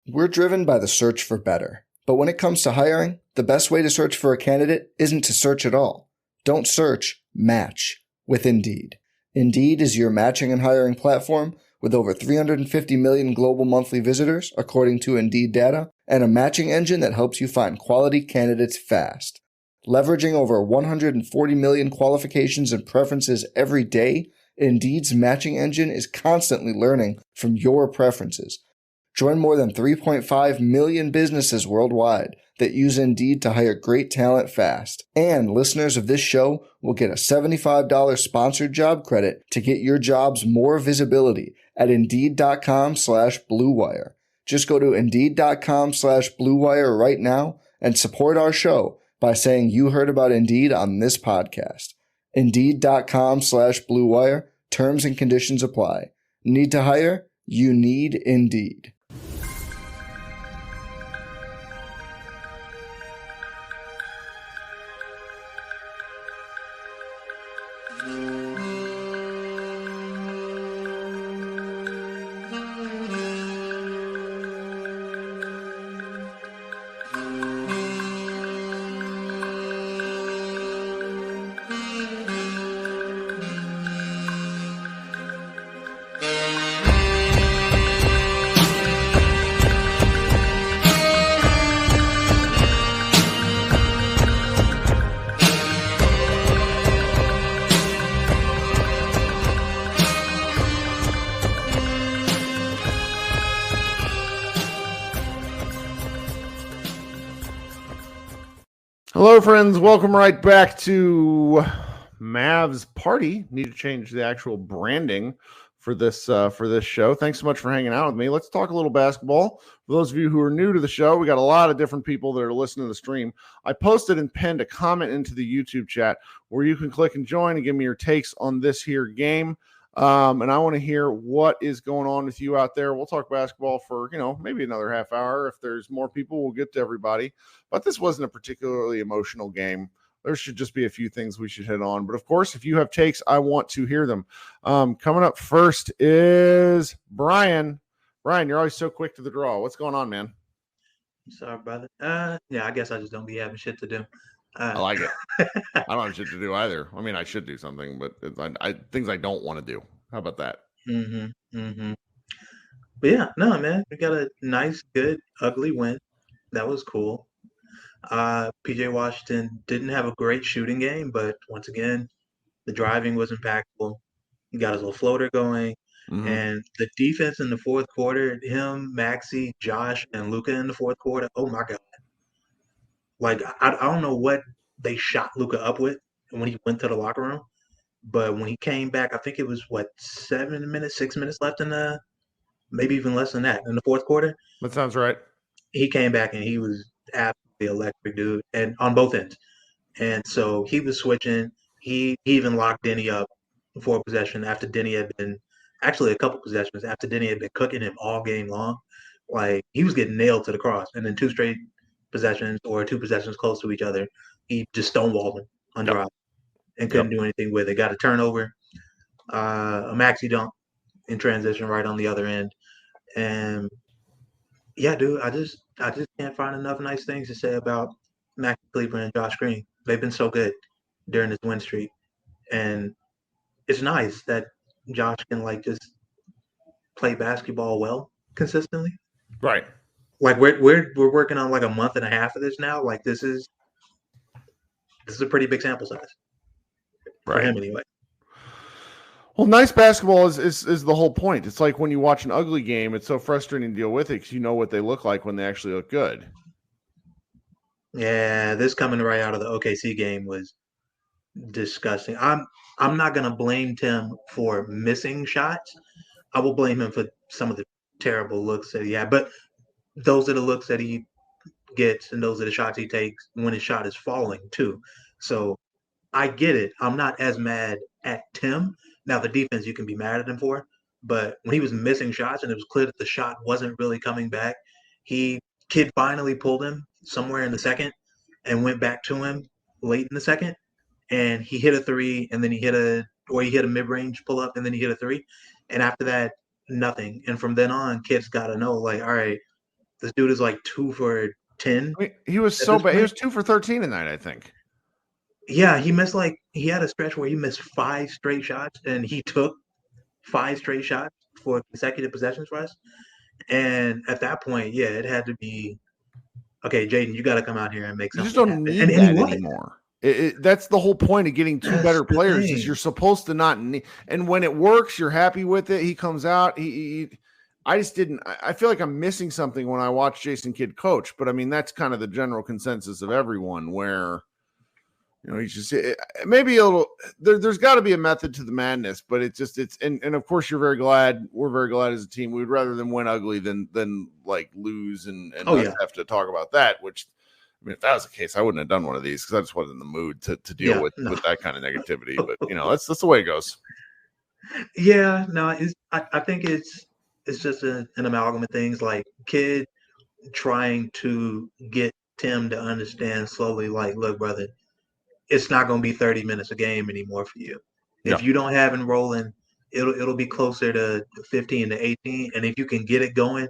We're driven by the search for better. But when it comes to hiring, the best way to search for a candidate isn't to search at all. Don't search, match with Indeed. Indeed is your matching and hiring platform with over 350 million global monthly visitors, according to Indeed data, and a matching engine that helps you find quality candidates fast. Leveraging over 140 million qualifications and preferences every day, Indeed's matching engine is constantly learning from your preferences. Join more than 3.5 million businesses worldwide that use Indeed to hire great talent fast. And listeners of this show will get a $75 sponsored job credit to get your jobs more visibility at Indeed.com/Blue Wire. Just go to Indeed.com/Blue Wire right now and support our show by saying you heard about Indeed on this podcast. Indeed.com/Blue Wire. Terms and conditions apply. Need to hire? You need Indeed. Hello, friends. Welcome right back to Mavs Party. Need to change the actual branding for this show. Thanks so much for hanging out with me. Let's talk a little basketball. For those of you who are new to the show, we got a lot of different people that are listening to the stream. I posted and pinned a comment into the YouTube chat where you can click and join and give me your takes on this here game. And I want to hear what is going on with you out there. We'll talk basketball for, maybe another half hour. If there's more people, we'll get to everybody. But this wasn't a particularly emotional game. There should just be a few things we should hit on. But, of course, if you have takes, I want to hear them. Coming up first is Brian. Brian, you're always so quick to the draw. What's going on, man? Sorry, brother. Yeah, I guess I just don't be having shit to do. I like it. I don't have shit to do either. I mean, I should do something, but things I don't want to do. How about that? But yeah, no, man, we got a nice, good, ugly win. That was cool. PJ Washington didn't have a great shooting game, but once again, the driving was impactful. He got his little floater going. And the defense in the fourth quarter, him, Maxey, Josh, and Luka in the fourth quarter, oh my God. Like, I don't know what they shot Luka up with when he went to the locker room, but when he came back, I think it was, 6 minutes left in the, maybe even less than that, in the fourth quarter. That sounds right. He came back and he was absolutely electric, dude, and on both ends. And so he was switching. He even locked Denny up for a possession after Denny had been, actually a couple possessions after Denny had been cooking him all game long. Like, he was getting nailed to the cross, and then two straight possessions or two possessions close to each other, he just stonewalled him on drive and couldn't do anything with it. Got a turnover, a maxi dunk in transition right on the other end. And yeah, dude, I just can't find enough nice things to say about Max Cleaver and Josh Green. They've been so good during this win streak. And it's nice that Josh can just play basketball well consistently. Right. Like we're working on a month and a half of this now. Like this is a pretty big sample size for him anyway. Well, nice basketball is the whole point. It's like when you watch an ugly game, it's so frustrating to deal with it because you know what they look like when they actually look good. Yeah, this coming right out of the OKC game was disgusting. I'm not gonna blame Tim for missing shots. I will blame him for some of the terrible looks that he had, but those are the looks that he gets, and those are the shots he takes when his shot is falling too. So I get it. I'm not as mad at Tim. Now the defense you can be mad at him for, but when he was missing shots and it was clear that the shot wasn't really coming back, Kid finally pulled him somewhere in the second and went back to him late in the second, and he hit a three, and then he hit a mid-range pull-up, and then he hit a three, and after that, nothing. And from then on, Kid's got to know, all right, This dude is like 2 for 10. I mean, he was so bad. He was 2 for 13 tonight, I think. Yeah, he had a stretch where he missed 5 straight shots, and he took 5 straight shots for consecutive possessions for us. And at that point, yeah, it had to be, okay, Jaden, you got to come out here and make You just something don't happen. need that anymore. That's the whole point of getting two better players is you're supposed to not need. And when it works, you're happy with it. He comes out. I just didn't. I feel like I'm missing something when I watch Jason Kidd coach. But I mean, that's kind of the general consensus of everyone where, he's just maybe a little. There's got to be a method to the madness, but and of course you're very glad. We're very glad as a team. We'd rather them win ugly than like lose and have to talk about that. Which, I mean, if that was the case, I wouldn't have done one of these because I just wasn't in the mood to deal with that kind of negativity. But that's the way it goes. Yeah, no, I think it's just an amalgam of things, like Kidd trying to get Tim to understand slowly, like, look, brother, it's not going to be 30 minutes a game anymore for you. If you don't have him rolling, it'll be closer to 15 to 18, and if you can get it going,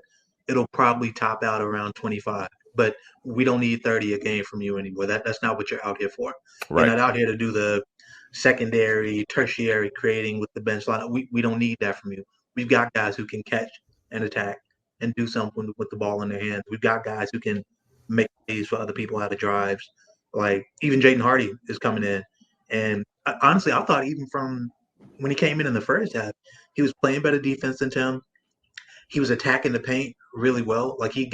it'll probably top out around 25. But we don't need 30 a game from you anymore. That's not what you're out here for. Right. You're not out here to do the secondary, tertiary creating with the bench line. We don't need that from you. We've got guys who can catch and attack and do something with the ball in their hands. We've got guys who can make plays for other people out of drives. Like, even Jaden Hardy is coming in. And honestly, I thought even from when he came in the first half, he was playing better defense than Tim. He was attacking the paint really well. Like, he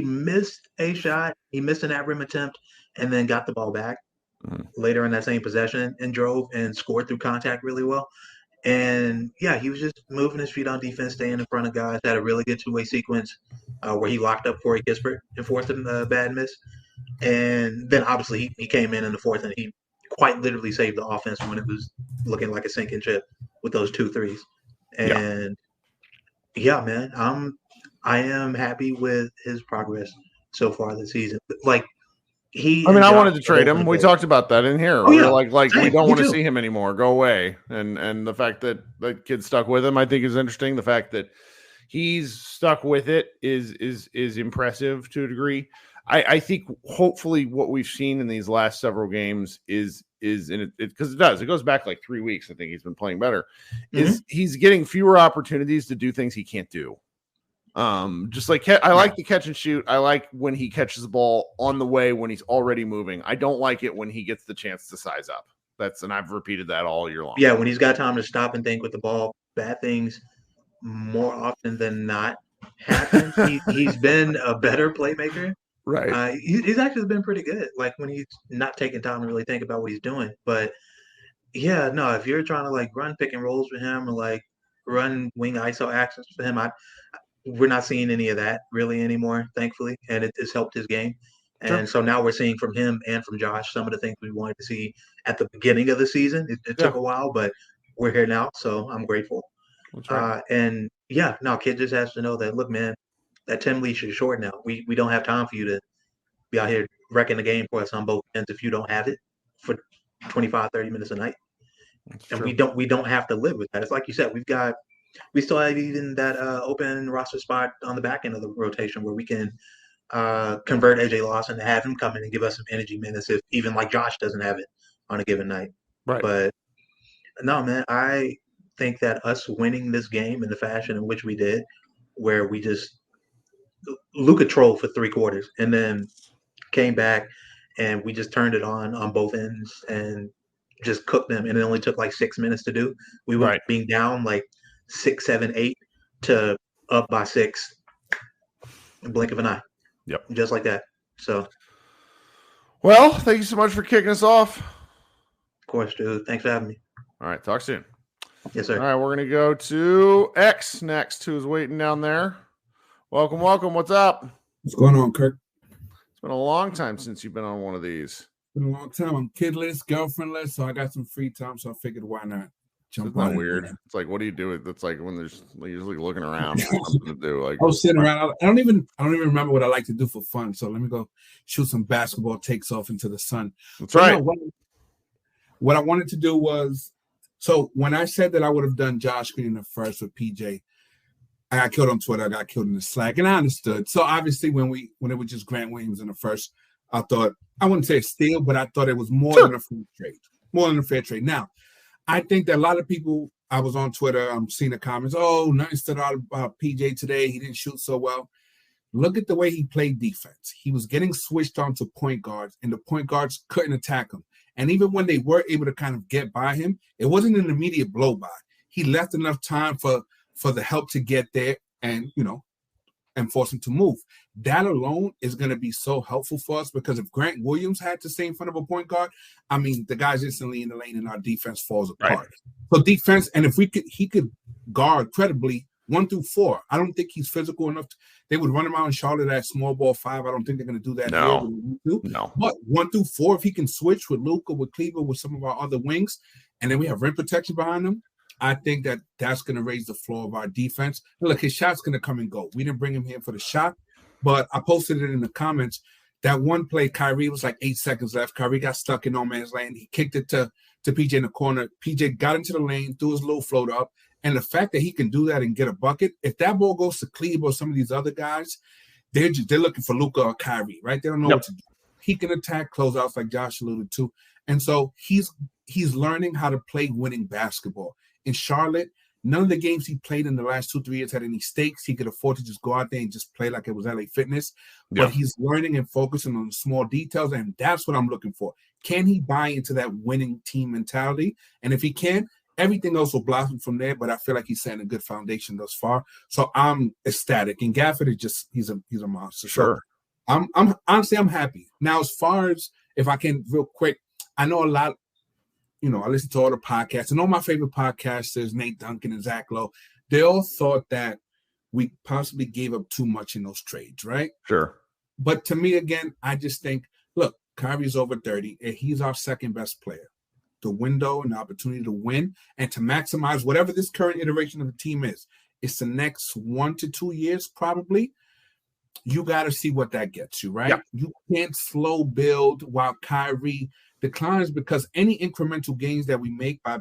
missed a shot. He missed an at-rim attempt and then got the ball back later in that same possession and drove and scored through contact really well. And, yeah, he was just moving his feet on defense, staying in front of guys, had a really good two-way sequence where he locked up Corey Kispert and forced him a bad miss. And then, obviously, he came in the fourth, and he quite literally saved the offense when it was looking like a sinking ship with those 2 threes. And, yeah man, I am happy with his progress so far this season. Like, I wanted to trade him. We talked about that in here. We were like we don't want to see him anymore. Go away. And the fact that the kid stuck with him, I think, is interesting. The fact that he's stuck with it is impressive to a degree. I think hopefully what we've seen in these last several games is in it because it goes back like 3 weeks. I think he's been playing better. Is he's getting fewer opportunities to do things he can't do. Just like I like the catch and shoot. I like when he catches the ball on the way when he's already moving. I don't like it when he gets the chance to size up. And I've repeated that all year long. Yeah, when he's got time to stop and think with the ball, bad things more often than not happen. He's been a better playmaker. Right. He's actually been pretty good. Like, when he's not taking time to really think about what he's doing. But yeah, no, if you're trying to like run pick and rolls for him or like run wing ISO actions for him, we're not seeing any of that really anymore, thankfully, and it has helped his game. And so now we're seeing from him and from Josh some of the things we wanted to see at the beginning of the season. It took a while, but we're here now, so I'm grateful. That's right. And yeah, now Kid just has to know that, look, man, that 10 leash is short now. We don't have time for you to be out here wrecking the game for us on both ends if you don't have it for 25, 30 minutes a night. And we don't have to live with that. It's like you said, we still have even that open roster spot on the back end of the rotation where we can convert AJ Lawson to have him come in and give us some energy minutes if even like Josh doesn't have it on a given night. Right. But no, man, I think that us winning this game in the fashion in which we did, where we just Luka trolled for 3 quarters and then came back and we just turned it on both ends and just cooked them, and it only took like 6 minutes to do. We went from being down like 6, 7, 8 to up by 6 in blink of an eye. Yep. Just like that. So, well, thank you so much for kicking us off. Of course, dude. Thanks for having me. All right. Talk soon. Yes, sir. All right. We're going to go to X next, who's waiting down there. Welcome. What's up? What's going on, Kirk? It's been a long time since you've been on one of these. It's been a long time. I'm kidless, girlfriendless, so I got some free time, so I figured why not jump on. It's not weird. It's like, what do you do? It's like when you're just like looking around for something to do. Like, I was sitting around. I don't even remember what I like to do for fun. So let me go shoot some basketball takes off into the sun. That's right. What I wanted to do was, so when I said that I would have done Josh Green the first with PJ, I got killed on Twitter. I got killed in the Slack, and I understood. So obviously, when it was just Grant Williams in the first, I thought I wouldn't say a steal, but I thought it was more than a fair trade. More than a fair trade. Now, I think that a lot of people. I was on Twitter. I'm seeing the comments. Oh, nothing stood out about PJ today. He didn't shoot so well. Look at the way he played defense. He was getting switched on to point guards, and the point guards couldn't attack him. And even when they were able to kind of get by him, it wasn't an immediate blow by. He left enough time for the help to get there and, and force him to move. That alone is going to be so helpful for us because if Grant Williams had to stay in front of a point guard, I mean, the guy's instantly in the lane and our defense falls apart. Right. So defense, and if he could guard credibly 1 through 4. I don't think he's physical enough. They would run him out in Charlotte at small ball 5. I don't think they're going to do that. No. But 1 through 4, if he can switch with Luka, with Cleaver, with some of our other wings, and then we have rim protection behind him, I think that's going to raise the floor of our defense. Look, his shot's going to come and go. We didn't bring him here for the shot, but I posted it in the comments. That one play, Kyrie was like 8 seconds left. Kyrie got stuck in no man's lane. He kicked it to PJ in the corner. PJ got into the lane, threw his little float up. And the fact that he can do that and get a bucket, if that ball goes to Cleaver or some of these other guys, they're looking for Luka or Kyrie, right? They don't know what to do. He can attack closeouts like Josh alluded to. And so he's learning how to play winning basketball. In Charlotte, none of the games he played in the last 2-3 years had any stakes. He could afford to just go out there and just play like it was LA Fitness. But he's learning and focusing on the small details, and that's what I'm looking for. Can he buy into that winning team mentality? And if he can, everything else will blossom from there, but I feel like he's setting a good foundation thus far. So I'm ecstatic. And Gafford is just he's a monster. Sure. So I'm honestly I'm happy. Now, as far as if I can real quick, I know a lot, I listen to all the podcasts, and all my favorite podcasters, Nate Duncan and Zach Lowe, they all thought that we possibly gave up too much in those trades, right? Sure. But to me, again, I just think, look, Kyrie's over 30, and he's our second best player. The window and the opportunity to win and to maximize whatever this current iteration of the team is. It's the next 1 to 2 years, probably. You got to see what that gets you, right? Yep. You can't slow build while Kyrie declines because any incremental gains that we make by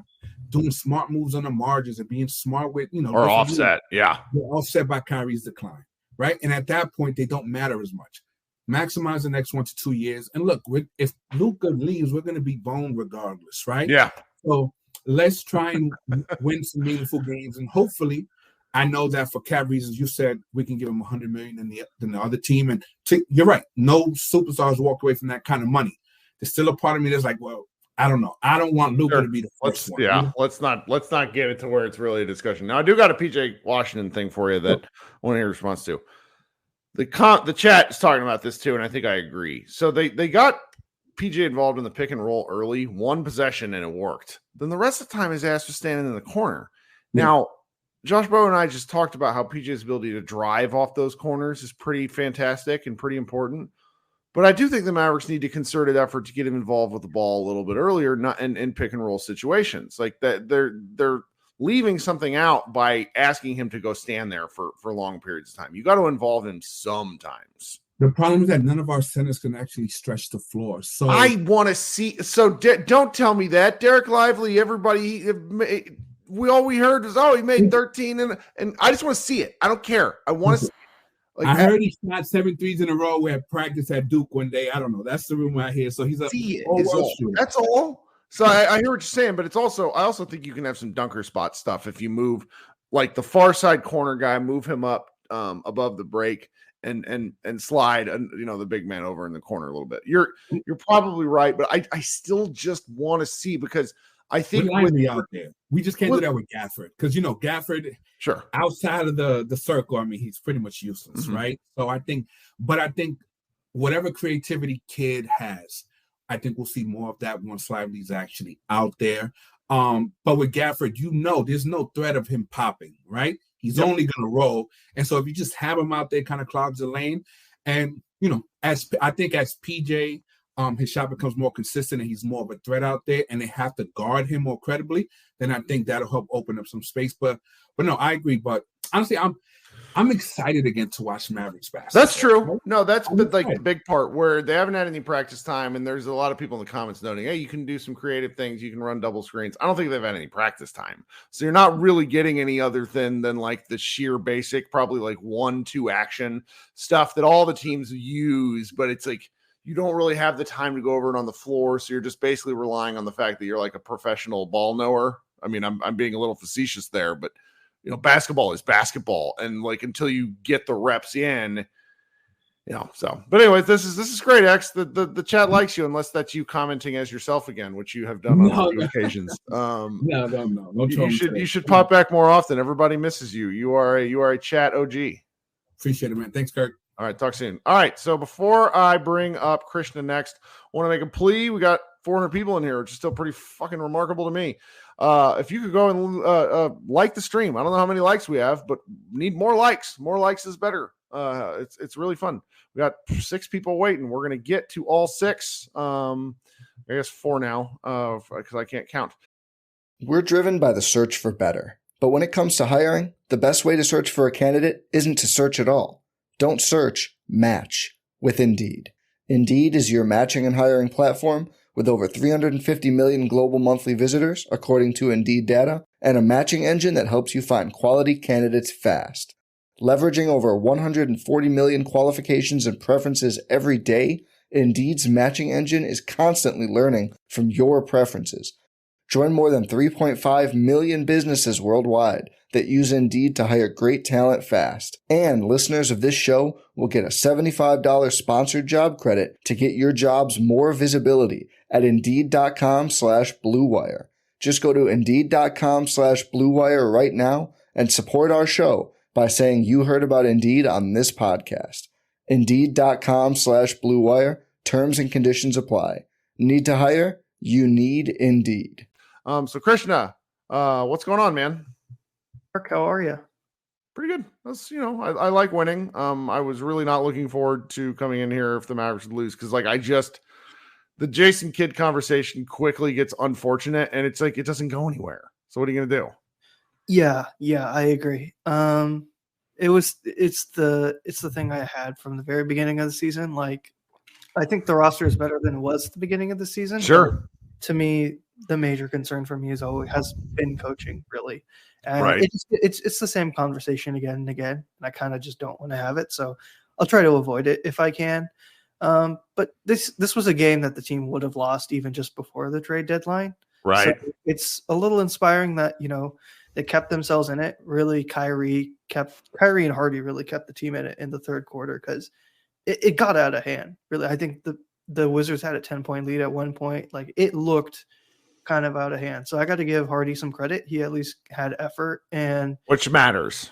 doing smart moves on the margins and being smart with, or offset, they're offset by Kyrie's decline, right? And at that point, they don't matter as much. Maximize the next 1 to 2 years. And look, if Luka leaves, we're going to be boned regardless, right? Yeah. So let's try and win some meaningful games. And hopefully, I know that for cap reasons, you said we can give him $100 million than the other team. And you're right. No superstars walk away from that kind of money. There's still a part of me that's like, well, I don't know. I don't want Luka to be the first one. Yeah, let's not get it to where it's really a discussion. Now, I do got a PJ Washington thing for you that I want to hear a response to. The chat is talking about this too, and I think I agree. So they got PJ involved in the pick and roll early, 1 possession, and it worked. Then the rest of the time, his ass was standing in the corner. Now, Josh Bowe and I just talked about how PJ's ability to drive off those corners is pretty fantastic and pretty important. But I do think the Mavericks need a concerted effort to get him involved with the ball a little bit earlier, not in pick and roll situations. Like that, they're leaving something out by asking him to go stand there for long periods of time. You got to involve him sometimes. The problem is that none of our centers can actually stretch the floor. So I want to see. So don't tell me that Derek Lively. Everybody, all we heard was, he made 13, and I just want to see it. I don't care. I want to. See it. Like, I heard he shot 7 threes in a row at practice at Duke one day. I don't know. That's the rumor I hear. So he's a That's all. So I hear what you're saying, but I also think you can have some dunker spot stuff if you move like the far side corner guy, move him up above the break and slide the big man over in the corner a little bit. You're probably right, but I still just want to see because I think out there. We just can't do that with Gafford because Gafford outside of the circle, I mean, he's pretty much useless, right? So I think whatever creativity kid has, I think we'll see more of that once Lively's actually out there. But with Gafford, there's no threat of him popping, right? He's only going to roll. And so if you just have him out there, kind of clogs the lane. And, as PJ, his shot becomes more consistent and he's more of a threat out there and they have to guard him more credibly, then I think that'll help open up some space. But no, I agree. But honestly, I'm excited again to watch Mavericks basketball. That's true. No, that's been like the excited. big part where they haven't had any practice time, and there's a lot of people in the comments noting, hey, you can do some creative things. You can run double screens. I don't think they've had any practice time. So you're not really getting any other than like the sheer basic, probably like 1-2 action stuff that all the teams use, but it's like you don't really have the time to go over it on the floor. So you're just basically relying on the fact that you're like a professional ball knower. I mean, I'm being a little facetious there, but you know, basketball is basketball, and like until you get the reps in, you know. So, but anyways, this is great, X. The chat likes you, unless that's you commenting as yourself again, which you have done on a few occasions. No. You should pop back more often. Everybody misses you. You are a chat OG. Appreciate it, man. Thanks, Kirk. All right, talk soon. All right, so before I bring up Krishna next, I want to make a plea. We got 400 people in here, which is still pretty fucking remarkable to me. If you could go and like the stream. I don't know how many likes we have, but need more likes. More likes is better. It's really fun. We got 6 people waiting. We're going to get to all 6. I guess 4 now because I can't count. We're driven by the search for better. But when it comes to hiring, the best way to search for a candidate isn't to search at all. Don't search, match with Indeed. Indeed is your matching and hiring platform with over 350 million global monthly visitors, according to Indeed data, and a matching engine that helps you find quality candidates fast. Leveraging over 140 million qualifications and preferences every day, Indeed's matching engine is constantly learning from your preferences. Join more than 3.5 million businesses worldwide that use Indeed to hire great talent fast. And listeners of this show will get a $75 sponsored job credit to get your jobs more visibility at Indeed.com/Blue Wire. Just go to Indeed.com/Blue Wire right now and support our show by saying you heard about Indeed on this podcast. Indeed.com/Blue Wire. Terms and conditions apply. Need to hire? You need Indeed. So Krishna, what's going on, man? Kirk, how are you? Pretty good. That's, you know, I like winning. I was really not looking forward to coming in here if the Mavericks would lose, because like the Jason Kidd conversation quickly gets unfortunate, and it's like it doesn't go anywhere. So what are you gonna do? Yeah, I agree. It's the thing I had from the very beginning of the season. Like, I think the roster is better than it was at the beginning of the season. Sure. To me, the major concern for me has been coaching, really. And right. It's the same conversation again and again, and I kind of just don't want to have it. So I'll try to avoid it if I can. But this was a game that the team would have lost even just before the trade deadline. Right. So it's a little inspiring that, you know, they kept themselves in it. Really, Kyrie and Hardy really kept the team in it in the third quarter, because it got out of hand. Really, I think the Wizards had a 10-point lead at one point. Like, it looked kind of out of hand. So I got to give Hardy some credit. He at least had effort, and which matters.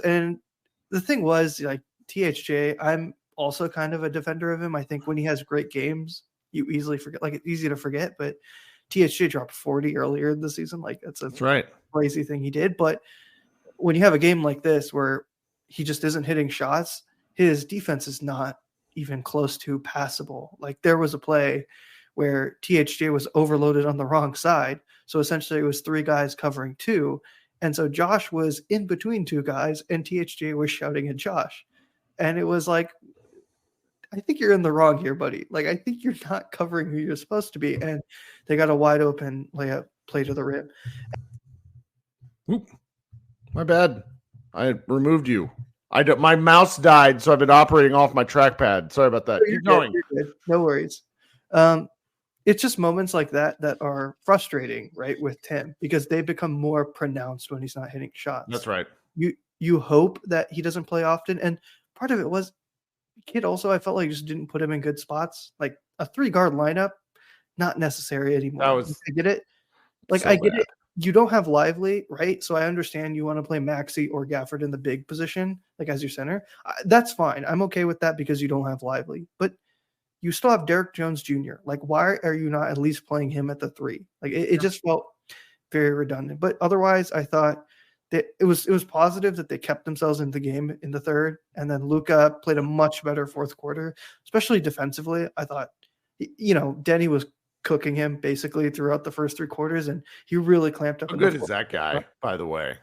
And the thing was, like, THJ, I'm also kind of a defender of him. I think when he has great games, you easily forget. Like, it's easy to forget, but THJ dropped 40 earlier in the season. Like, that's right. Crazy thing he did. But when you have a game like this where he just isn't hitting shots, his defense is not even close to passable. Like, there was a play where THJ was overloaded on the wrong side. So essentially it was 3 guys covering 2. And so Josh was in between 2 guys, and THJ was shouting at Josh. And it was like, I think you're in the wrong here, buddy. Like, I think you're not covering who you're supposed to be. And they got a wide open layup play to the rim. Oop, my bad. I removed you. My mouse died, so I've been operating off my trackpad. Sorry about that. Keep going. You're good. No worries. It's just moments like that are frustrating, right, with Tim, because they become more pronounced when he's not hitting shots. That's right. You hope that he doesn't play often, and part of it was Kidd also, I felt like, just didn't put him in good spots. Like, a 3-guard lineup, not necessary anymore. I get it. Like, so I get it. You don't have Lively, right? So I understand you want to play Maxey or Gafford in the big position, like as your center. That's fine. I'm okay with that because you don't have Lively. But you still have Derek Jones Jr. Like, why are you not at least playing him at the 3? Like, it just felt very redundant. But otherwise, I thought that it was positive that they kept themselves in the game in the third. And then Luka played a much better fourth quarter, especially defensively. I thought, you know, Denny was cooking him basically throughout the first 3 quarters, and he really clamped up. How good is that guy, by the way?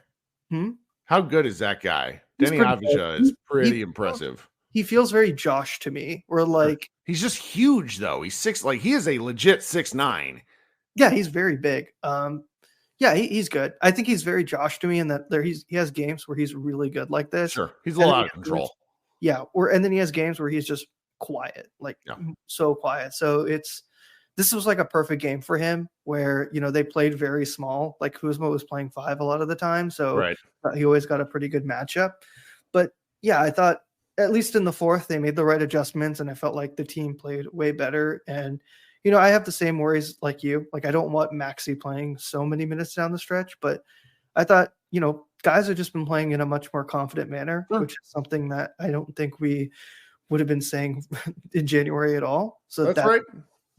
How good is that guy? Denny Avdija is pretty impressive. He feels very Josh to me. We're like, he's just huge though. He's he is a legit 6'9". Yeah, he's very big. Yeah, he's good. I think he's very Josh to me in that he has games where he's really good like this. Sure, he's a little out of control. And then he has games where he's just quiet, so quiet. So this was like a perfect game for him where, they played very small. Like Kuzma was playing 5 a lot of the time. So he always got a pretty good matchup. But yeah, I thought at least in the fourth, they made the right adjustments and I felt like the team played way better. And, I have the same worries like you. Like I don't want Maxey playing so many minutes down the stretch, but I thought, guys have just been playing in a much more confident manner, which is something that I don't think we would have been saying in January at all. So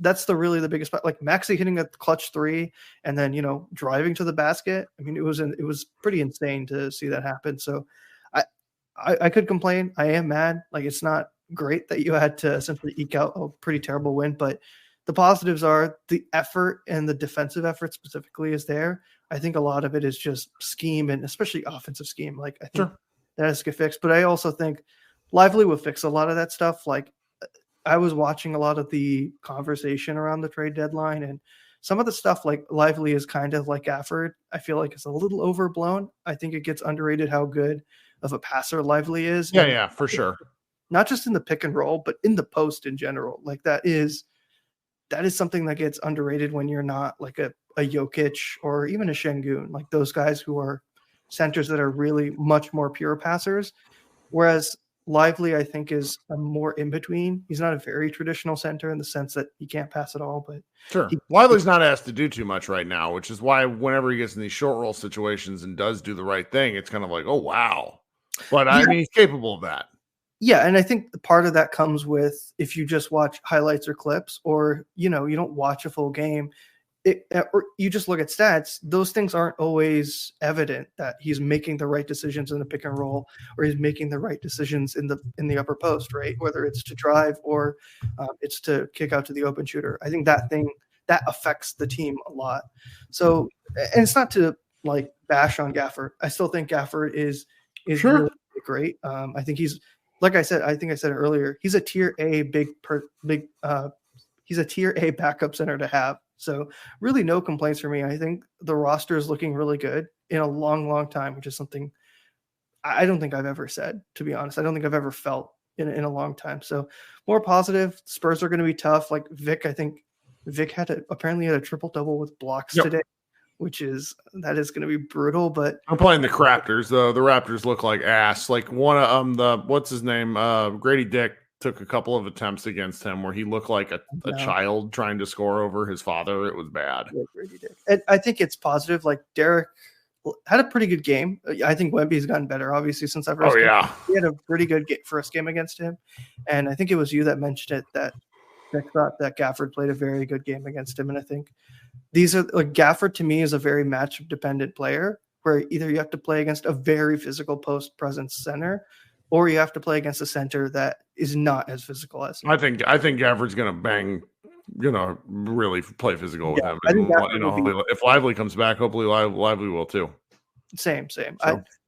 that's really the biggest part. Like Maxey hitting a clutch 3 and then, driving to the basket. I mean, it was pretty insane to see that happen. So I could complain. I am mad. Like it's not great that you had to essentially eke out a pretty terrible win, but the positives are the effort and the defensive effort specifically is there. I think a lot of it is just scheme and especially offensive scheme. Like I think that has to get fixed, but I also think Lively will fix a lot of that stuff. Like I was watching a lot of the conversation around the trade deadline and some of the stuff like Lively is kind of like Gafford. I feel like it's a little overblown. I think it gets underrated how good of a passer Lively is. Yeah, for sure. Not just in the pick and roll, but in the post in general. Like that is something that gets underrated when you're not like a Jokic or even a Şengün, like those guys who are centers that are really much more pure passers. Whereas Lively, I think, is a more in between. He's not a very traditional center in the sense that he can't pass at all. But Lively's not asked to do too much right now, which is why whenever he gets in these short roll situations and does do the right thing, it's kind of like, oh wow. But I mean, he's capable of that. Yeah, and I think part of that comes with if you just watch highlights or clips, or you don't watch a full game, or you just look at stats. Those things aren't always evident that he's making the right decisions in the pick and roll, or he's making the right decisions in the upper post, right? Whether it's to drive or it's to kick out to the open shooter. I think that affects the team a lot. So, and it's not to like bash on Gafford. I still think Gafford is really great. I think he's. Like I said, I think I said it earlier. He's a tier A he's a tier A backup center to have. So really no complaints for me. I think the roster is looking really good in a long, long time, which is something I don't think I've ever said, to be honest. I don't think I've ever felt in a long time. So more positive. Spurs are going to be tough. Like Vic, I think Vic apparently had a triple double with blocks today. That is going to be brutal, but I'm playing the Raptors though. The Raptors look like ass. Like one of what's his name? Grady Dick took a couple of attempts against him where he looked like a child trying to score over his father. It was bad. Yeah, Grady Dick. And I think it's positive. Like Derek had a pretty good game. I think Wemby's gotten better, obviously, since that first game. He had a pretty good first game against him. And I think it was you that mentioned it, that Vic thought that Gafford played a very good game against him. And I think these are like Gafford to me is a very matchup dependent player where either you have to play against a very physical post presence center or you have to play against a center that is not as physical as him. I think Gafford's going to bang, really play physical with him. And, if Lively comes back, hopefully Lively will too. Same. So.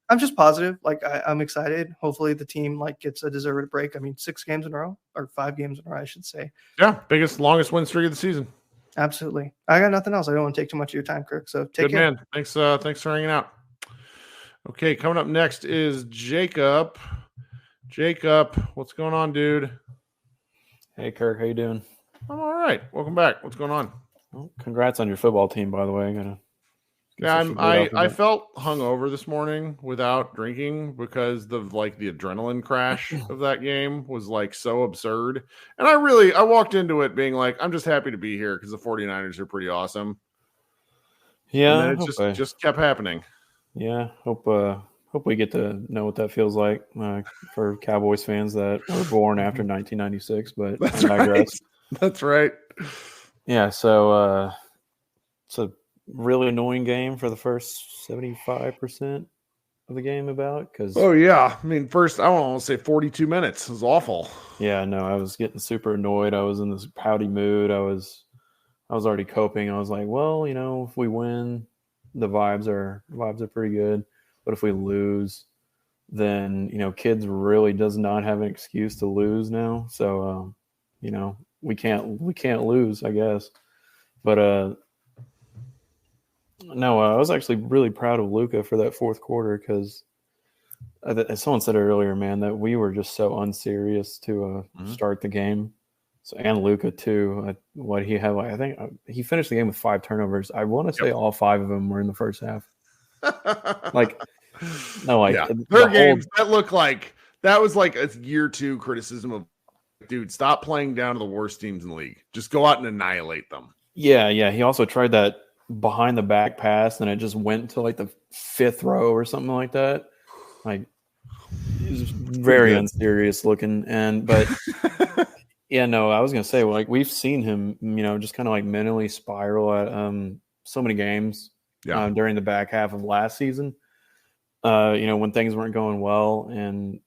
I'm just positive. Like I'm excited. Hopefully the team gets a deserved break. I mean, 6 games in a row or 5 games in a row, I should say. Yeah. Longest win streak of the season. Absolutely. I got nothing else. I don't want to take too much of your time, Kirk. So take care. Good man. Thanks for hanging out. Okay, coming up next is Jacob. Jacob, what's going on, dude? Hey, Kirk, how you doing? I'm all right. Welcome back. What's going on? Well, congrats on your football team, by the way. I felt hungover this morning without drinking because the adrenaline crash of that game was so absurd. And I walked into it being like, I'm just happy to be here because the 49ers are pretty awesome. Yeah. And then it just kept happening. Yeah. Hope we get to know what that feels like for Cowboys fans that were born after 1996, but that's right. That's right. Yeah. So it's a really annoying game for the first 75% of the game because I mean, first I want to say 42 minutes. It was awful. Yeah, no, I was getting super annoyed. I was in this pouty mood. I was already coping. I was like, well, if we win, the vibes are pretty good, but if we lose, then kids really does not have an excuse to lose now. So we can't lose, I guess. But no, I was actually really proud of Luka for that fourth quarter because, as someone said earlier, man, that we were just so unserious to start the game. So, and Luka too. What he had, I think he finished the game with 5 turnovers. I want to say all 5 of them were in the first half. Their games that looked like that was like a year 2 criticism of, dude, stop playing down to the worst teams in the league. Just go out and annihilate them. Yeah. He also tried that behind the back pass, and it just went to like the 5th row or something like that. Like, it was very unserious looking. But yeah, no, I was gonna say, like, we've seen him, just kind of like mentally spiral at so many games during the back half of last season. When things weren't going well, and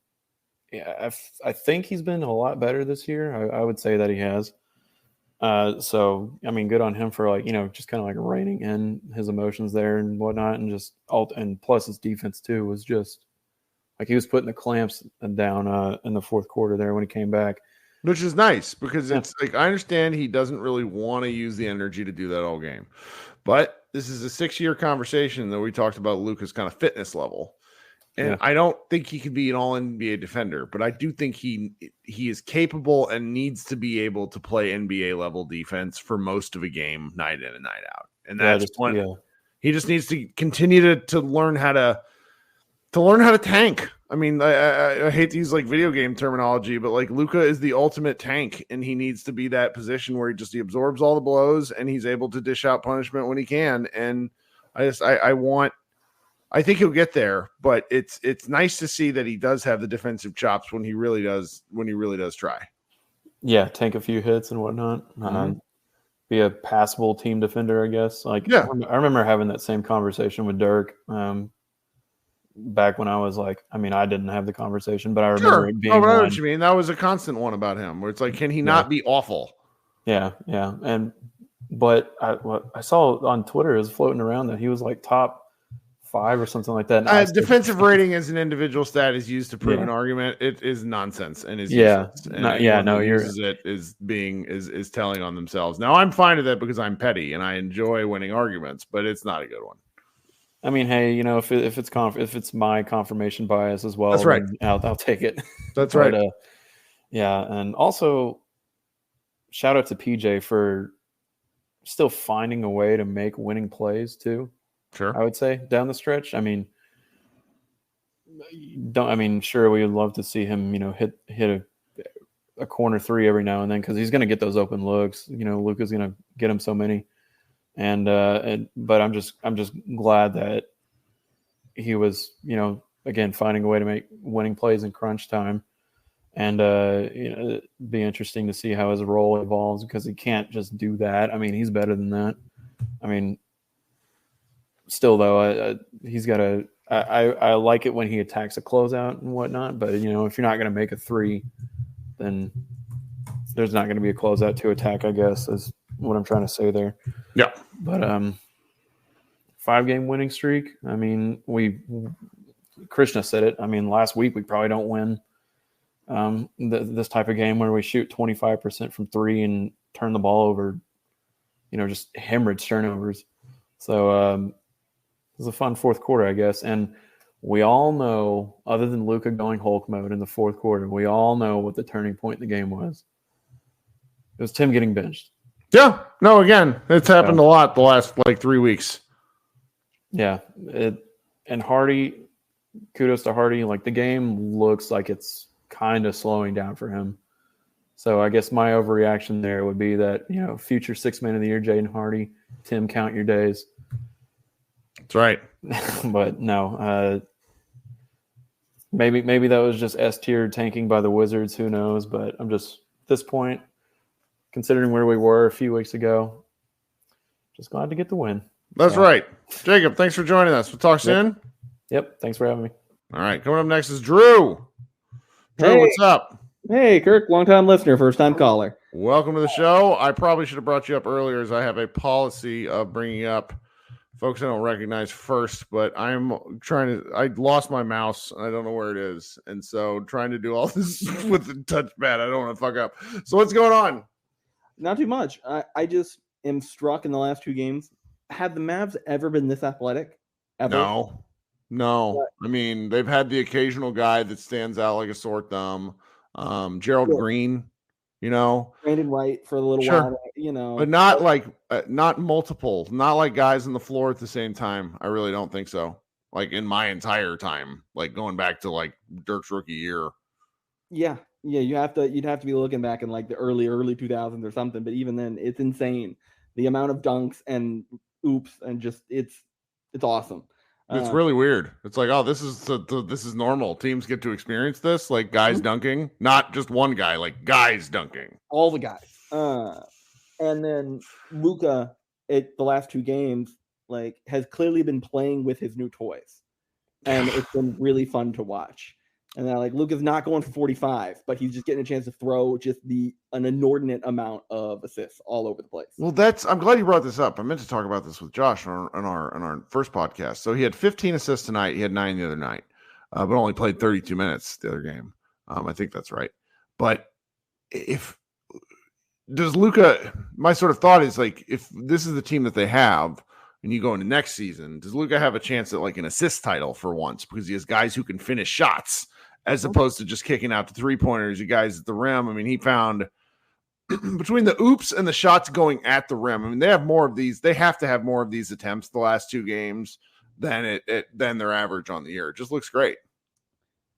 I think he's been a lot better this year. I would say that he has. So I mean, good on him for just kind of like reining in his emotions there and whatnot, and and plus his defense too was just like he was putting the clamps down in the fourth quarter there when he came back, which is nice because it's like I understand he doesn't really want to use the energy to do that all game, but this is a 6-year conversation that we talked about Luka's kind of fitness level. And I don't think he can be an all-NBA defender, but I do think he is capable and needs to be able to play NBA-level defense for most of a game, night in and night out. And that's he just needs to continue to learn how to tank. I mean, I hate to use like video game terminology, but like Luka is the ultimate tank, and he needs to be that position where he absorbs all the blows and he's able to dish out punishment when he can. And I think he'll get there, but it's nice to see that he does have the defensive chops when he really does try. Yeah, tank a few hits and whatnot. Be a passable team defender, I guess. I remember having that same conversation with Dirk back when I was like, I mean, I didn't have the conversation, but I remember it being I know what you mean. That was a constant one about him, where it's like, can he not be awful? Yeah. But what I saw on Twitter is floating around that he was like top 5 or something like that. Defensive rating as an individual stat is used to prove an argument. It is nonsense and is useless. Uses it is telling on themselves. Now I'm fine with it because I'm petty and I enjoy winning arguments, but it's not a good one. I mean, hey, if it's my confirmation bias as well, that's right. I'll take it. That's right. And also shout out to PJ for still finding a way to make winning plays too. Sure. I would say down the stretch. I mean, sure, we would love to see him, hit a corner 3 every now and then because he's going to get those open looks. Luka's going to get him so many, but I'm just glad that he was, again finding a way to make winning plays in crunch time, and it'd be interesting to see how his role evolves because he can't just do that. I mean, he's better than that. I mean. Still, though, he's got to. I like it when he attacks a closeout and whatnot, but if you're not going to make a 3, then there's not going to be a closeout to attack. I guess is what I'm trying to say there. Yeah, but 5-game winning streak. I mean, Krishna said it. I mean, last week we probably don't win this type of game where we shoot 25% from 3 and turn the ball over. Just hemorrhage turnovers. So. It was a fun fourth quarter, I guess. And we all know, other than Luka going Hulk mode in the fourth quarter, we all know what the turning point in the game was. It was Tim getting benched. Yeah. No, again, it's happened a lot the last 3 weeks. Yeah. And Hardy, kudos to Hardy. The game looks like it's kind of slowing down for him. So I guess my overreaction there would be that, future 6th man of the year, Jaden Hardy, Tim, count your days. That's right. But no, maybe that was just S tier tanking by the Wizards. Who knows? But I'm just at this point, considering where we were a few weeks ago, just glad to get the win. That's right. Jacob, thanks for joining us. We'll talk soon. Yep. Thanks for having me. All right. Coming up next is Drew. Drew, what's up? Hey, Kirk, long-time listener, first-time caller. Welcome to the show. I probably should have brought you up earlier as I have a policy of bringing up folks I don't recognize first, but I lost my mouse. I don't know where it is. And so trying to do all this with the touchpad, I don't want to fuck up. So what's going on? Not too much. I just am struck in the last 2 games. Have the Mavs ever been this athletic? Ever? No. I mean, they've had the occasional guy that stands out like a sore thumb. Gerald Green, Brandon Wright for a little while, but not like not multiple, not like guys on the floor at the same time. I really don't think so. Like in my entire time, like going back to like Dirk's rookie year. Yeah. You'd have to be looking back in like the early 2000s or something. But even then, it's insane the amount of dunks and oops and just it's awesome. It's really weird. It's like, oh, this is normal. Teams get to experience this, like guys dunking, not just one guy, like guys dunking. All the guys. And then Luka at the last 2 games, like, has clearly been playing with his new toys, and it's been really fun to watch. And then, like, Luka's not going for 45, but he's just getting a chance to throw just an inordinate amount of assists all over the place. Well, I'm glad you brought this up. I meant to talk about this with Josh on our first podcast. So he had 15 assists tonight. He had 9 the other night, but only played 32 minutes the other game. I think that's right. But does Luka? My sort of thought is like, if this is the team that they have, and you go into next season, does Luka have a chance at like an assist title for once because he has guys who can finish shots? As opposed to just kicking out the 3-pointers, you guys at the rim. I mean, he found between the oops and the shots going at the rim. I mean, they have more of these. They have to have more of these attempts the last 2 games than their average on the year. It just looks great.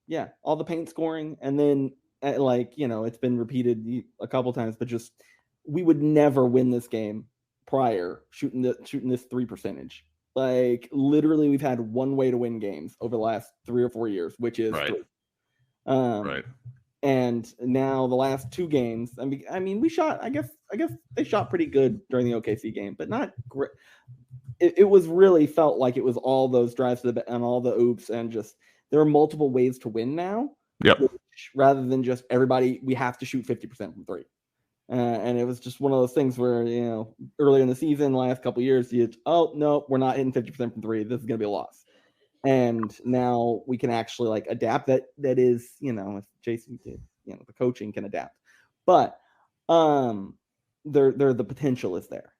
Yeah, all the paint scoring, and then it's been repeated a couple times, but just we would never win this game prior shooting this 3%. Like literally, we've had one way to win games over the last 3 or 4 years, which is 3. Right. And now the last 2 games, I mean, we shot. I guess they shot pretty good during the OKC game, but not great. It was really felt like it was all those drives to and all the oops, and just there are multiple ways to win now. Yep. Rather than just everybody, we have to shoot 50% from 3. And it was just one of those things where earlier in the season, last couple of years, no, we're not hitting 50% from 3. This is going to be a loss. And now we can actually like adapt. That is, if Jason did, the coaching can adapt. But the potential is there.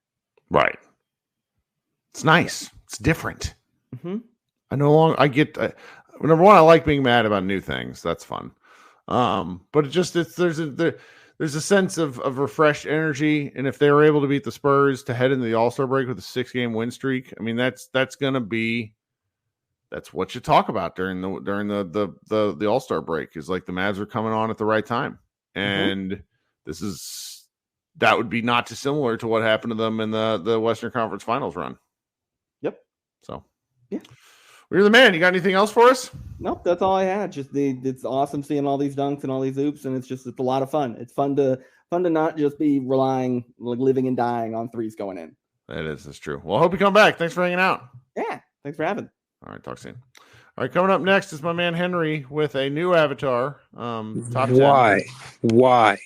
Right. It's nice. It's different. Mm-hmm. Number one, I like being mad about new things. That's fun. But there's a sense of refreshed energy. And if they were able to beat the Spurs to head into the All-Star break with a 6-game win streak, I mean, that's going to be. That's what you talk about during the All-Star break is like the Mavs are coming on at the right time. And that would be not dissimilar to what happened to them in the Western Conference Finals run. Yep. So, yeah. We're the man. You got anything else for us? Nope, that's all I had. Just it's awesome seeing all these dunks and all these oops, and it's a lot of fun. It's fun to not just be relying, like living and dying on 3s going in. It is. That's true. Well, I hope you come back. Thanks for hanging out. Yeah. Thanks for having. All right, talk soon. All right, coming up next is my man Henry with a new avatar. Top 10. Why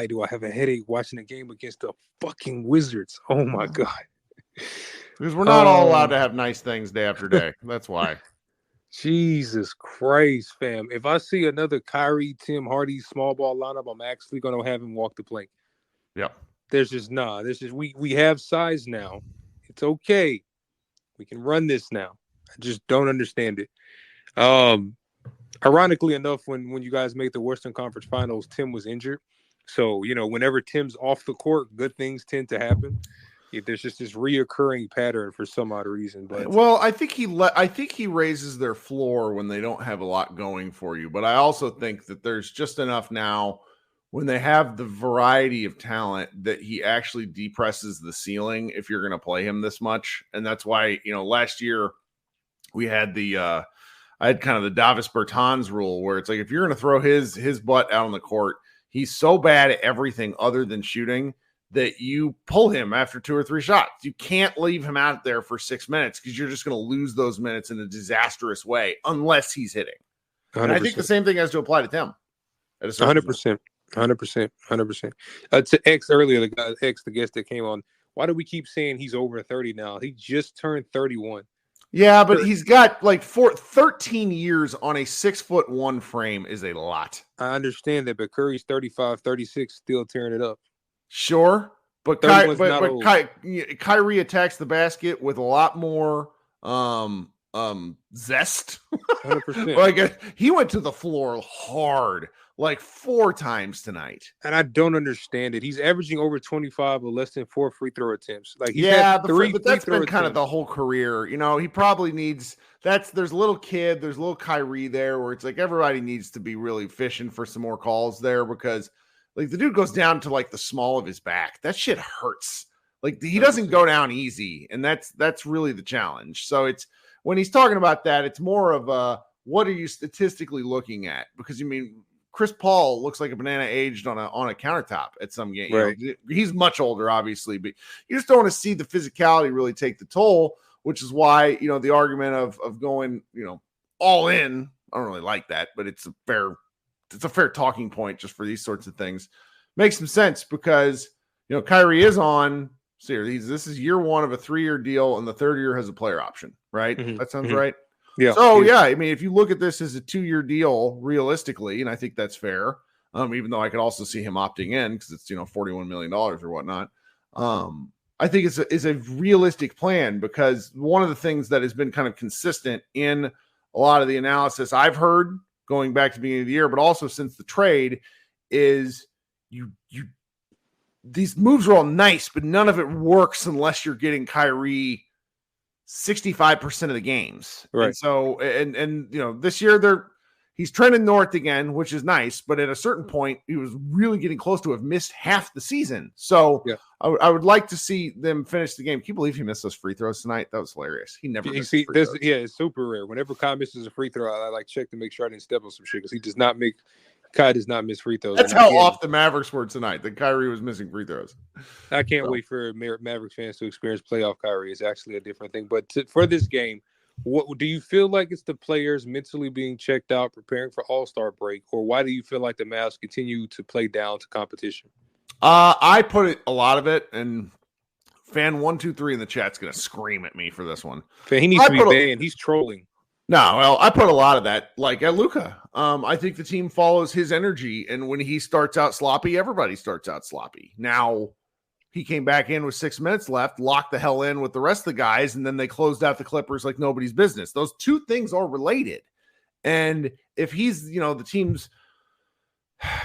do I have a headache watching a game against the fucking Wizards? Oh my god! Because we're not all allowed to have nice things day after day. That's why. Jesus Christ, fam! If I see another Kyrie, Tim Hardy small ball lineup, I'm actually going to have him walk the plank. Yep. We have size now. It's okay. We can run this now. I just don't understand it. Ironically enough, when you guys made the Western Conference Finals, Tim was injured. So, whenever Tim's off the court, good things tend to happen. There's just this reoccurring pattern for some odd reason. But I think he raises their floor when they don't have a lot going for you. But I also think that there's just enough now when they have the variety of talent that he actually depresses the ceiling if you're going to play him this much. And that's why, last year we had I had kind of the Davis Bertans rule where it's like, if you're going to throw his butt out on the court, he's so bad at everything other than shooting that you pull him after 2 or 3 shots. You can't leave him out there for 6 minutes because you're just going to lose those minutes in a disastrous way unless he's hitting. 100%. And I think the same thing has to apply to Tim. 100%. 100%. To X earlier, the guest that came on, Why do we keep saying he's over 30 now? He just turned 31. Yeah, but he's got like 13 years on a 6'1" frame is a lot. I understand that, but Curry's 35, 36, still tearing it up. Sure, but Kyrie attacks the basket with a lot more zest. 100%. Like he went to the floor hard like 4 times tonight. And I don't understand it. He's averaging over 25 with less than 4 free throw attempts. Like but that's been kind of the whole career. You know, he probably needs there's a little kid, there's a little Kyrie there where it's like everybody needs to be really fishing for some more calls there because like the dude goes down to like the small of his back. That shit hurts. Like he doesn't go down easy, and that's really the challenge. So it's when he's talking about that, it's more of what are you statistically looking at? Because you mean Chris Paul looks like a banana aged on a countertop at some game. Right. You know, he's much older, obviously, but you just don't want to see the physicality really take the toll, which is why, you know, the argument of going, you know, all in, I don't really like that, but it's a fair talking point just for these sorts of things. Makes some sense because, you know, Kyrie is on, this is year 1 of a 3-year deal, and the 3rd year has a player option, right? Mm-hmm. That sounds right. Yeah. So, yeah, I mean, if you look at this as a 2-year deal realistically, and I think that's fair, even though I could also see him opting in because it's, you know, $41 million or whatnot. I think it's a realistic plan because one of the things that has been kind of consistent in a lot of the analysis I've heard going back to the beginning of the year, but also since the trade is these moves are all nice, but none of it works unless you're getting Kyrie 65% of the games. Right. And so, and you know, this year he's trending north again, which is nice, but at a certain point he was really getting close to have missed half the season. So yeah. I would like to see them finish the game. Can you believe he missed those free throws tonight? That was hilarious. He never missed free throws. Yeah, it's super rare. Whenever Kai misses a free throw, I like check to make sure I didn't step on some shit because Kai does not miss free throws. That's how off the Mavericks were tonight, that Kyrie was missing free throws. I can't wait for Mavericks fans to experience playoff Kyrie. It's actually a different thing. But for this game, what do you feel like it's the players mentally being checked out, preparing for All-Star break, or why do you feel like the Mavs continue to play down to competition? I put a lot of it, and fan 123 in the chat's going to scream at me for this one. He needs to be banned. He's trolling. No, well, I put a lot of that, like at Luka. I think the team follows his energy, and when he starts out sloppy, everybody starts out sloppy. Now, he came back in with 6 minutes left, locked the hell in with the rest of the guys, and then they closed out the Clippers like nobody's business. Those two things are related. And if he's, you know,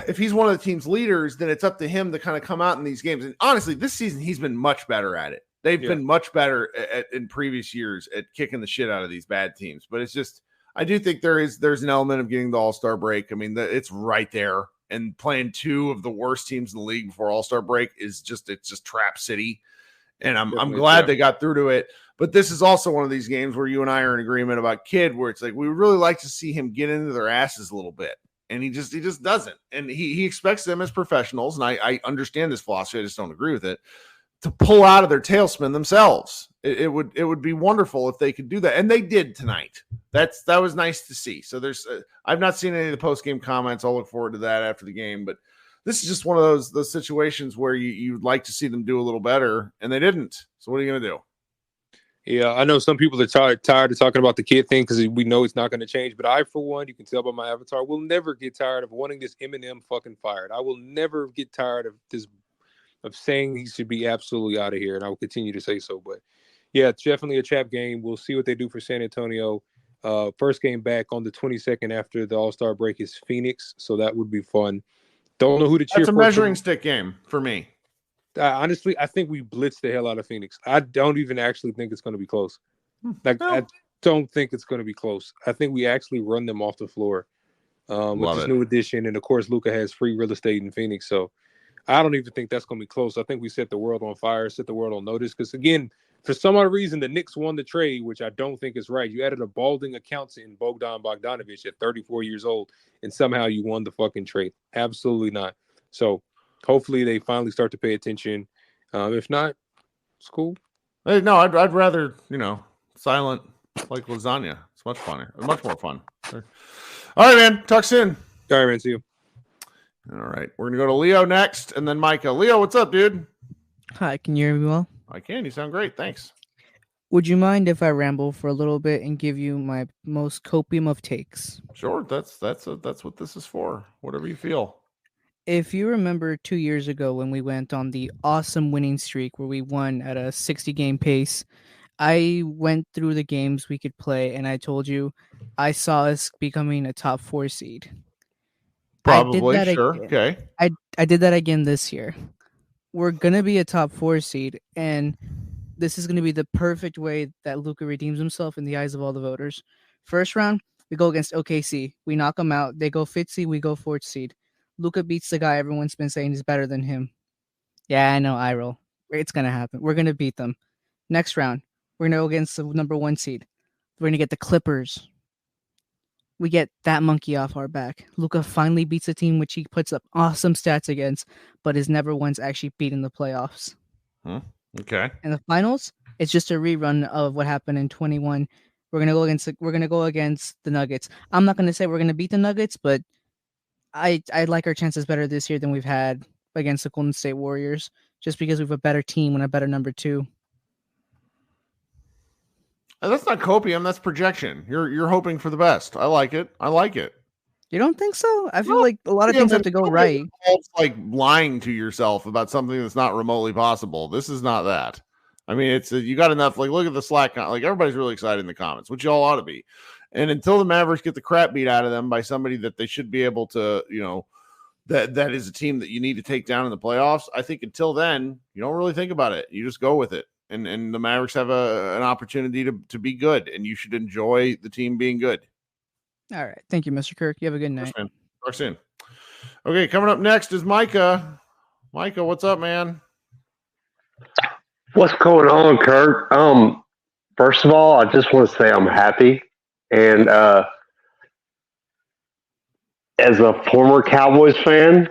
if he's one of the team's leaders, then it's up to him to kind of come out in these games. And honestly, this season, he's been much better at it. They've been much better in previous years at kicking the shit out of these bad teams. But it's just, I do think there's an element of getting the All-Star break. I mean, it's right there. And playing 2 of the worst teams in the league before All-Star break it's just trap city. And I'm glad they got through to it. But this is also one of these games where you and I are in agreement about Kidd, where it's like, we would really like to see him get into their asses a little bit. And he just doesn't. And he expects them as professionals. And I understand this philosophy. I just don't agree with it. To pull out of their tailspin themselves. It would be wonderful if they could do that. And they did tonight. That was nice to see. So there's I've not seen any of the post-game comments. I'll look forward to that after the game. But this is just one of those situations where you'd like to see them do a little better, and they didn't. So what are you going to do? Yeah, I know some people are tired of talking about the kid thing because we know it's not going to change. But I, for one, you can tell by my avatar, will never get tired of wanting this Eminem fucking fired. I will never get tired of this, of saying he should be absolutely out of here, and I will continue to say so. But yeah, it's definitely a trap game. We'll see what they do for San Antonio. First game back on the 22nd after the All-Star break is Phoenix, so that would be fun. Don't know who to cheer for. That's a measuring stick game for me. Honestly, I think we blitzed the hell out of Phoenix. I don't even actually think it's going to be close. I don't think it's going to be close. I think we actually run them off the floor with this new addition. And, of course, Luka has free real estate in Phoenix. So I don't even think that's going to be close. I think we set the world on fire, set the world on notice. Because, again, for some odd reason, the Knicks won the trade, which I don't think is right. You added a balding accountant in Bogdan Bogdanovic at 34 years old, and somehow you won the fucking trade. Absolutely not. So hopefully they finally start to pay attention. If not, it's cool. Hey, no, I'd rather, silent like lasagna. It's much funner. Much more fun. All right, man. Talk soon. All right, man. See you. All right. We're going to go to Leo next and then Micah. Leo, what's up, dude? Hi, can you hear me well? I can. You sound great. Thanks. Would you mind if I ramble for a little bit and give you my most copium of takes? Sure. That's what this is for. Whatever you feel. If you remember 2 years ago when we went on the awesome winning streak where we won at a 60-game pace, I went through the games we could play and I told you I saw us becoming a top 4 seed. Probably, sure. Okay. I did that again this year. We're going to be a top 4 seed, and this is going to be the perfect way that Luka redeems himself in the eyes of all the voters. First round, we go against OKC. We knock them out. They go 5th seed. We go 4th seed. Luka beats the guy everyone's been saying is better than him. Yeah, I know, I roll. It's going to happen. We're going to beat them. Next round, we're going to go against the number 1 seed. We're going to get the Clippers. We get that monkey off our back. Luka finally beats a team which he puts up awesome stats against, but is never once actually beaten the playoffs. Okay. In the finals, it's just a rerun of what happened in 21. We're gonna go against the Nuggets. I'm not gonna say we're gonna beat the Nuggets, but I like our chances better this year than we've had against the Golden State Warriors, just because we have a better team and a better number 2. That's not copium. That's projection. You're hoping for the best. I like it. You don't think so? I feel like a lot of things have to go right. It's like lying to yourself about something that's not remotely possible. This is not that. I mean, it's you got enough. Like, look at the Slack. Like, everybody's really excited in the comments, which you all ought to be. And until the Mavericks get the crap beat out of them by somebody that they should be able to, that is a team that you need to take down in the playoffs. I think until then, you don't really think about it. You just go with it. And the Mavericks have an opportunity to be good, and you should enjoy the team being good. All right. Thank you, Mr. Kirk. You have a good night. Talk soon. Okay, coming up next is Micah. Micah, what's up, man? What's going on, Kirk? First of all, I just want to say I'm happy. And as a former Cowboys fan,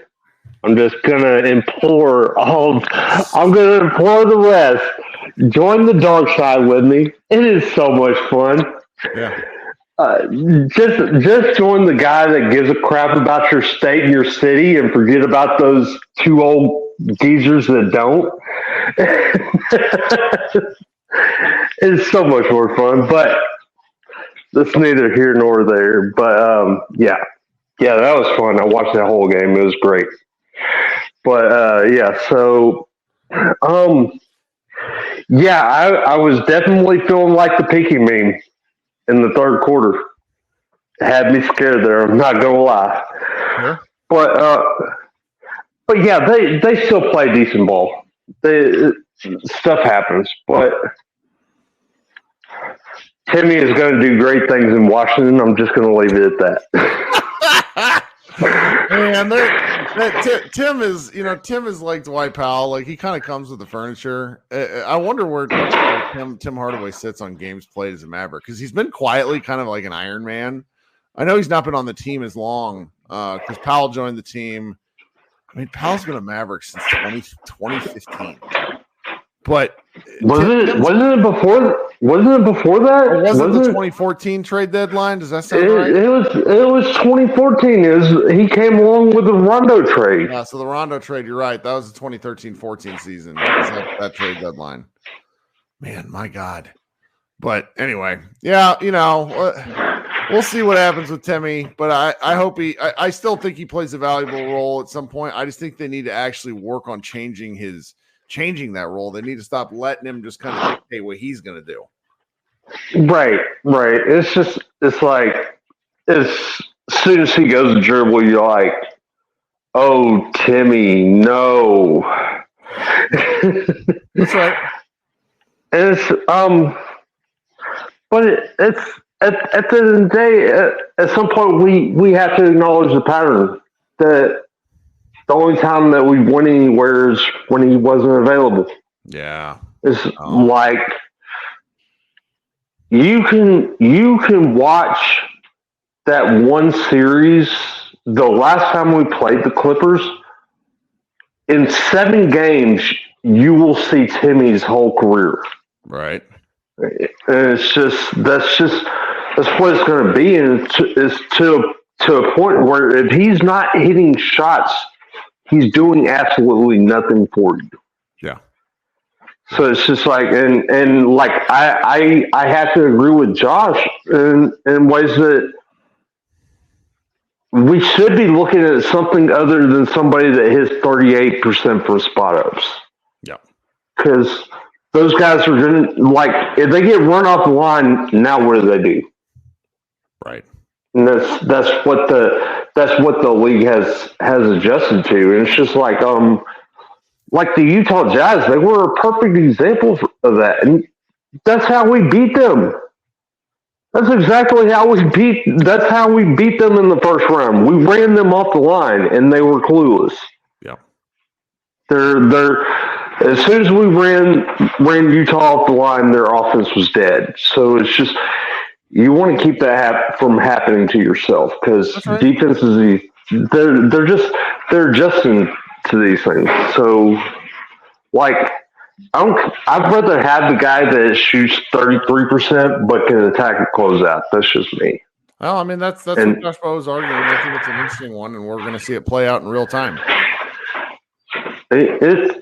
I'm gonna implore the rest. Join the dark side with me. It is so much fun. Yeah. Just join the guy that gives a crap about your state and your city and forget about those 2 old geezers that don't. It's so much more fun, but that's neither here nor there. But yeah, that was fun. I watched that whole game. It was great. But so I was definitely feeling like the Pinky meme in the third quarter. It had me scared there. I'm not gonna lie. Yeah. But yeah, they still play decent ball. Stuff happens, but Timmy is going to do great things in Washington. I'm just going to leave it at that. Man, Tim is like Dwight Powell. Like, he kind of comes with the furniture. I wonder where Tim Hardaway sits on games played as a Maverick, because he's been quietly kind of like an Iron Man. I know he's not been on the team as long because Powell joined the team. I mean, Powell's been a Maverick since 2015. But wasn't it before that? Wasn't the 2014 trade deadline? Does that sound right? It was 2014. He came along with the Rondo trade. Yeah, so the Rondo trade, you're right. That was the 2013-14 season. That trade deadline. Man, my God. But anyway, yeah, we'll see what happens with Timmy. But I hope I still think he plays a valuable role at some point. I just think they need to actually work on changing that role. They need to stop letting him just kind of dictate what he's going to do. Right. It's like, as soon as he goes to dribble, you're like, oh, Timmy, no. That's right. And but it's at the end of the day, at some point we have to acknowledge the pattern that the only time that we went anywhere is when he wasn't available. Yeah. It's like you can watch that one series. The last time we played the Clippers, in 7 games, you will see Timmy's whole career. Right. And that's what it's going to be. And it's to a point where if he's not hitting shots, he's doing absolutely nothing for you. Yeah. So it's just like, and like I have to agree with Josh in ways that we should be looking at something other than somebody that hits 38% from spot ups. Yeah. Because those guys are going to, like, if they get run off the line, now what do? Right. And that's what the league has adjusted to. And it's just like the Utah Jazz, they were a perfect example of that. And that's how we beat them. That's exactly how we beat them in the first round. We ran them off the line and they were clueless. Yeah. They're as soon as we ran Utah off the line, their offense was dead. So it's just, you want to keep that from happening to yourself, because defenses, they're adjusting to these things. So, like, I'd rather have the guy that shoots 33% but can attack a closeout. That's just me. Well, I mean, that's what Josh Bowe was arguing. I think it's an interesting one, and we're going to see it play out in real time. It's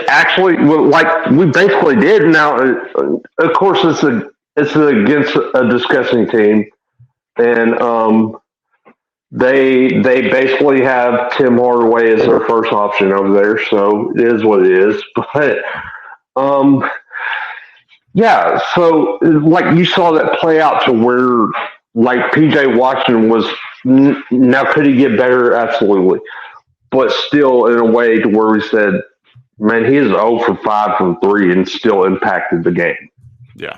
actually, like, we basically did. Now, of course, it's against a disgusting team, and they basically have Tim Hardaway as their first option over there, so it is what it is. But yeah, so like you saw that play out to where, like, PJ Washington was, now could he get better? Absolutely, but still in a way to where we said, man, he is 0 for 5 from 3 and still impacted the game. Yeah.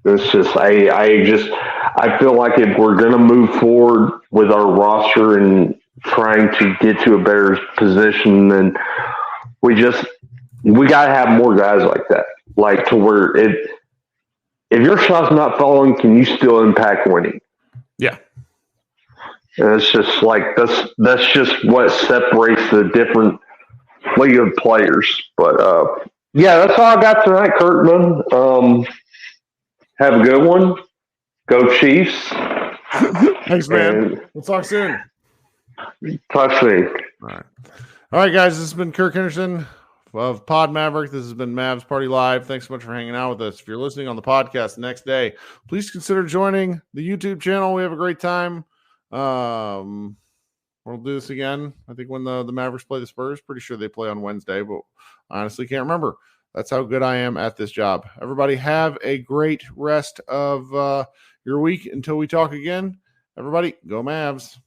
It's just, I feel like if we're going to move forward with our roster and trying to get to a better position, then we got to have more guys like that. Like, to where if your shot's not falling, can you still impact winning? Yeah. And it's just like, that's just what separates the different league of players. But yeah, that's all I got tonight, Kirk, man. Have a good one. Go Chiefs. Thanks, man. We'll talk soon. Talk soon. All right, guys. This has been Kirk Henderson of Pod Maverick. This has been Mavs Party Live. Thanks so much for hanging out with us. If you're listening on the podcast the next day, please consider joining the YouTube channel. We have a great time. We'll do this again, I think, when the Mavericks play the Spurs. Pretty sure they play on Wednesday, but I honestly can't remember. That's how good I am at this job. Everybody have a great rest of your week until we talk again. Everybody, go Mavs.